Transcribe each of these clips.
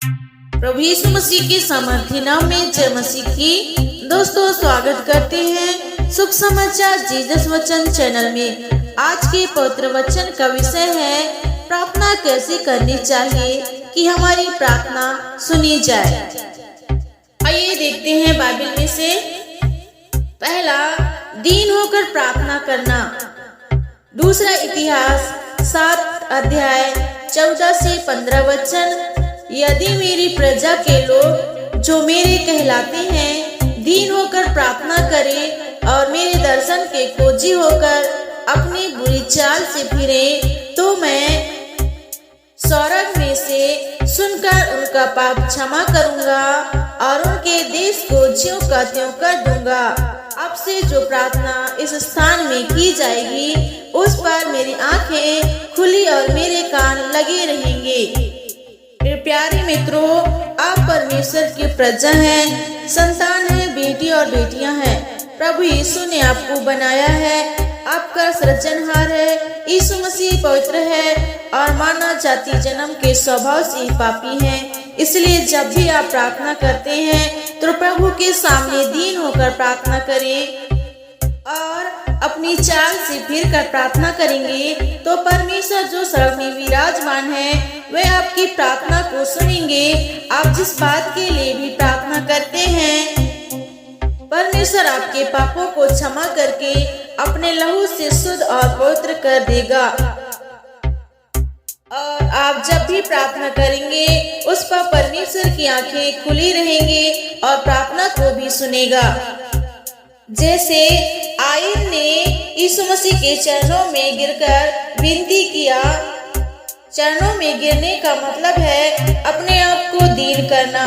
प्रभु यीशु मसीह के सामर्थ्य नाम में जय मसीह की। दोस्तों स्वागत करते हैं शुभ समाचार जीसस वचन चैनल में। आज के पवित्र वचन का विषय है प्रार्थना कैसे करनी चाहिए कि हमारी प्रार्थना सुनी जाए। आइए देखते हैं बाइबल में से। पहला, दीन होकर प्रार्थना करना। दूसरा इतिहास 7 अध्याय 14 से 15 वचन। यदि मेरी प्रजा के लोग जो मेरे कहलाते हैं दीन होकर प्रार्थना करें और मेरे दर्शन के खोजी होकर अपनी बुरी चाल से फिरें, तो मैं स्वर्ग में से सुनकर उनका पाप क्षमा करूंगा और उनके देश को ज्यों का त्यों कर दूंगा। अब से जो प्रार्थना इस स्थान में की जाएगी उस पर मेरी आंखें खुली और मेरे कान लगे रहेंगे। मेरे प्यारे मित्रों, आप परमेश्वर की प्रजा हैं, संतान हैं, बेटी और बेटियां हैं। प्रभु यीशु ने आपको बनाया है, आपका सृजनहार है। यीशु मसीह पवित्र है और मानव जाति जन्म के स्वभाव से पापी है। इसलिए जब भी आप प्रार्थना करते हैं तो प्रभु के सामने दीन होकर प्रार्थना करें और अपनी चाल से फिर कर प्रार्थना करेंगे तो परमेश्वर जो स्वर्ग में विराजमान है वे आपकी प्रार्थना को सुनेंगे। आप जिस बात के लिए भी प्रार्थना करते हैं परमेश्वर आपके पापों को क्षमा करके अपने लहू से शुद्ध और पवित्र कर देगा। और आप जब भी प्रार्थना करेंगे उस पर परमेश्वर की आंखें खुली रहेंगी और प्रार्थना को भी सुनेगा। जैसे आयन ने यीशु मसीह के चरणों में गिरकर विनती किया। चरणों में गिरने का मतलब है अपने आप को दीन करना।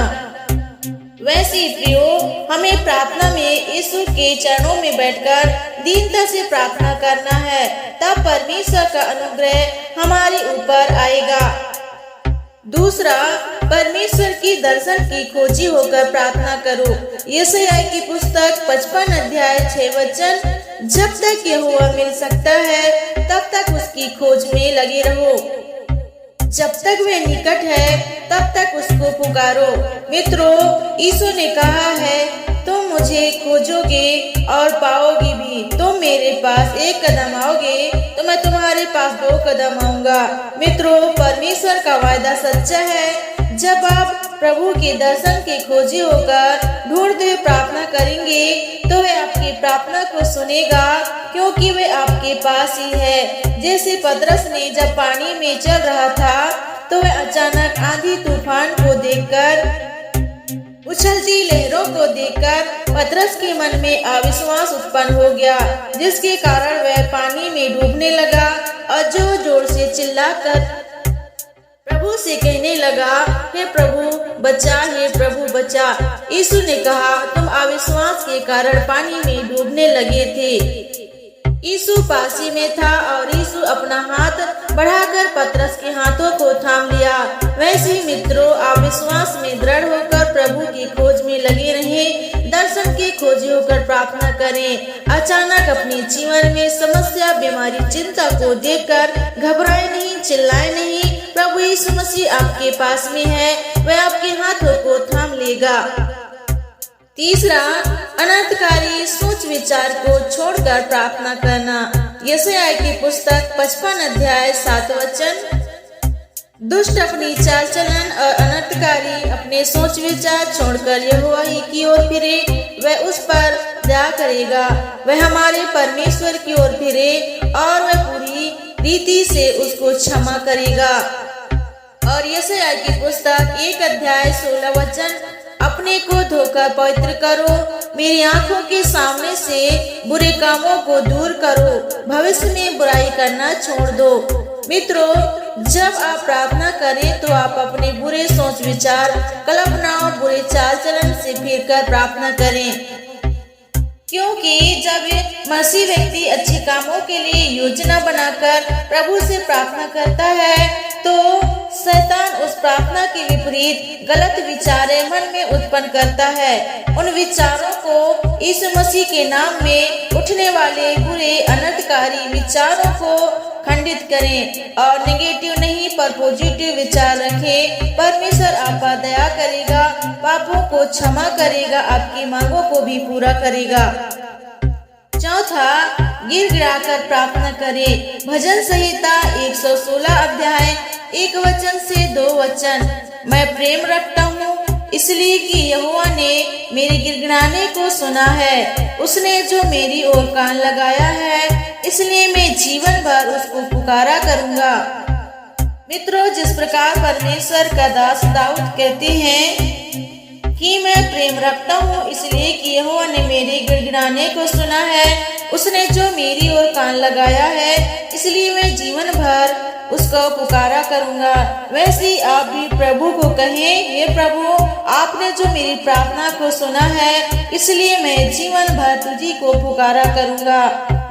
वैसे ही प्रियो, हमें प्रार्थना में यीशु के चरणों में बैठकर दीनता से प्रार्थना करना है, तब परमेश्वर का अनुग्रह हमारे ऊपर आएगा। दूसरा, परमेश्वर की दर्शन की खोजी होकर प्रार्थना करो। यशायाह की पुस्तक 55 अध्याय 6 वचन। जब तक यहोवा मिल सकता है तब तक उसकी खोज में लगे रहो। जब तक वे निकट है तब तक उसको पुकारो। मित्रों, यीशु ने कहा है तुम मुझे खोजोगे और पाओगे भी। तुम मेरे पास एक कदम आओगे तो मैं तुम्हारे पास 2 कदम आऊंगा। मित्रों, परमेश्वर का वायदा सच्चा है। जब आप प्रभु के दर्शन के खोजी होकर ढूंढते हुए प्रार्थना करेंगे तो वह आपकी प्रार्थना को सुनेगा, क्योंकि वह आपके पास ही है। जैसे पतरस ने जब पानी में चल रहा था तो वह अचानक आंधी तूफान को देखकर, उछलती लहरों को देखकर पतरस के मन में अविश्वास उत्पन्न हो गया, जिसके कारण वह पानी में डूबने लगा और जोर जोर से चिल्लाकर प्रभु से कहने लगा, हे प्रभु बचा, हे प्रभु बचा। यीशु ने कहा, तुम अविश्वास के कारण पानी में डूबने लगे थे। यीशु पास ही में था और यीशु अपना हाथ बढ़ाकर पतरस के हाथों को थाम लिया। वैसे ही मित्रों, आप विश्वास में दृढ़ होकर प्रभु की खोज में लगे रहें, दर्शन की खोजी होकर प्रार्थना करें। अचानक अपने जीवन में समस्या, बीमारी, चिंता को देखकर घबराए नहीं, चिल्लाए नहीं। प्रभु यीशु मसीह आपके पास में है, वह आपके हाथों को थाम लेगा। तीसरा, अनर्थकारी सोच विचार को छोड़कर प्रार्थना करना। यशायाह की पुस्तक 55 अध्याय 7 वचन। दुष्ट अपनी चाल चलन और अनर्थकारी अपने सोच विचार छोड़कर यहोवा ही की ओर फिरे, वह उस पर दया करेगा। वह हमारे परमेश्वर की ओर फिरे और वह पूरी रीति से उसको क्षमा करेगा। और यशायाह की पुस्तक 1 अध्याय 16 वचन। अपने को धोकर पवित्र करो, मेरी आंखों के सामने से बुरे कामों को दूर करो, भविष्य में बुराई करना छोड़ दो। मित्रों, जब आप प्रार्थना करें तो आप अपने बुरे सोच विचार, कल्पनाओं, बुरे चाल चलन से फिरकर प्रार्थना करें, क्योंकि जब मसीह व्यक्ति अच्छे कामों के लिए योजना बनाकर प्रभु से प्रार्थना करता है तो शैतान उस प्रार्थना के विपरीत गलत विचारें मन में उत्पन्न करता है। उन विचारों को यीशु मसीह के नाम में उठने वाले बुरे अनर्थकारी विचारों को खंडित करें और नेगेटिव नहीं पर पॉजिटिव विचार रखें। परमेश्वर आप पर दया करेगा, पापों को क्षमा करेगा, आपकी मांगों को भी पूरा करेगा। चौथा, गिड़गिड़ाकर प्रार्थना करें। भजन संहिता 116 अध्याय 1 वचन से 2 वचन। मैं प्रेम रखता हूँ इसलिए कि यहोवा ने मेरे गिड़गिड़ाने को सुना है। उसने जो मेरी ओर कान लगाया है, इसलिए मैं जीवन भर उसको पुकारा करूँगा। मित्रों, जिस प्रकार परमेश्वर का दास दाऊद कहते हैं कि मैं प्रेम रखता हूँ इसलिए कि यहोवा ने मेरे गिड़गिड़ाने को सुना है, उसने जो मेरी ओर कान लगाया है, इसलिए मैं जीवन भर उसको पुकारा करूँगा। वैसे ही आप भी प्रभु को कहें, हे प्रभु, आपने जो मेरी प्रार्थना को सुना है, इसलिए मैं जीवन भर तुझी को पुकारा करूँगा।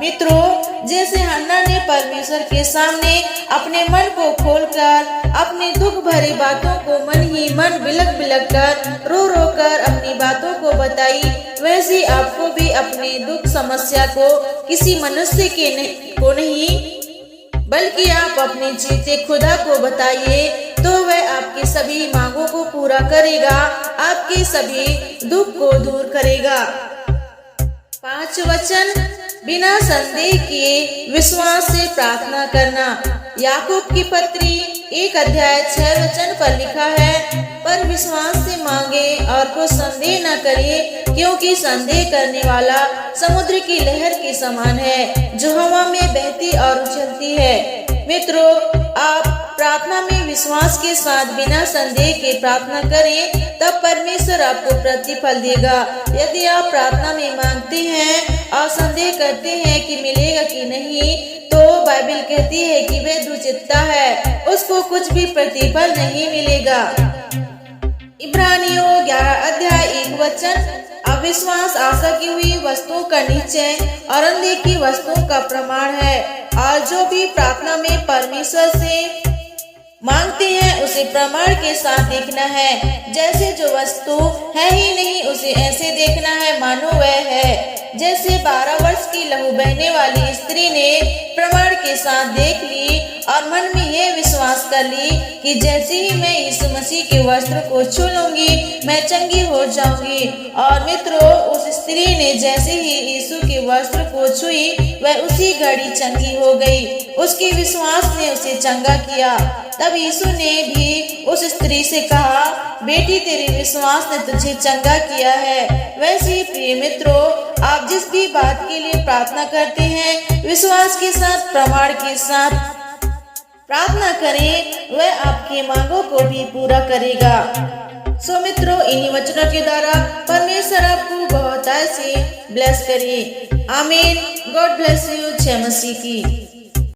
मित्रों, जैसे हन्ना ने परमेश्वर के सामने अपने मन को खोलकर अपनी दुख भरी बातों को मन ही मन बिलक बिलक कर रो रो कर अपनी बातों को बताई, वैसे आपको भी अपने दुख समस्या को किसी मनुष्य को नहीं बल्कि आप अपने जीते खुदा को बताइए, तो वह आपकी सभी मांगों को पूरा करेगा, आपके सभी दुख को दूर करेगा। 5 वचन, बिना संदेह किए विश्वास से प्रार्थना करना। याकूब की पत्री 1 अध्याय 6 वचन पर लिखा है, पर विश्वास से मांगे और को संदेह न करे, क्योंकि संदेह करने वाला समुद्र की लहर के समान है, जो हवा में बहती और उछलती है। मित्रों, आप प्रार्थना में विश्वास के साथ बिना संदेह के प्रार्थना करें, तब परमेश्वर आपको प्रतिफल देगा। यदि आप प्रार्थना में मांगते हैं और संदेह करते हैं कि मिलेगा कि नहीं, तो बाइबल कहती है कि वह दुचित्ता है, उसको कुछ भी प्रतिफल नहीं मिलेगा। इब्रानियों 11 अध्याय 1 वचन, अविश्वास आशा की हुई वस्तुओं का निश्चय और अनदेखी वस्तुओं का प्रमाण है, और जो भी प्रार्थना में परमेश्वर से मांगते हैं उसे प्रमाण के साथ देखना है। जैसे जो वस्तु है ही नहीं उसे ऐसे देखना है मानो वह है। जैसे 12 वर्ष की लहू बहने वाली स्त्री ने प्रमाण के साथ देख ली और मन में यह विश्वास कर ली कि जैसे ही मैं यीशु मसीह के वस्त्र को छू लूंगी मैं चंगी हो जाऊंगी। और मित्रों, उस स्त्री ने जैसे ही यीशु के वस्त्र को छुई, वह उसी घड़ी चंगी हो गई। उसके विश्वास ने उसे चंगा किया। तब यीशु ने भी उस स्त्री से कहा, बेटी, तेरे विश्वास ने तुझे चंगा किया है। वैसे ही प्रिय मित्रों, आप जिस भी बात के लिए प्रार्थना करते हैं, विश्वास के साथ, प्रमाण के साथ प्रार्थना करें, वह आपकी मांगों को भी पूरा करेगा। सो मित्रों, इन्हीं वचनों के द्वारा परमेश्वर आपको बहुत ऐसे ब्लेस करे। आमीन। God bless you. जय मसीह की।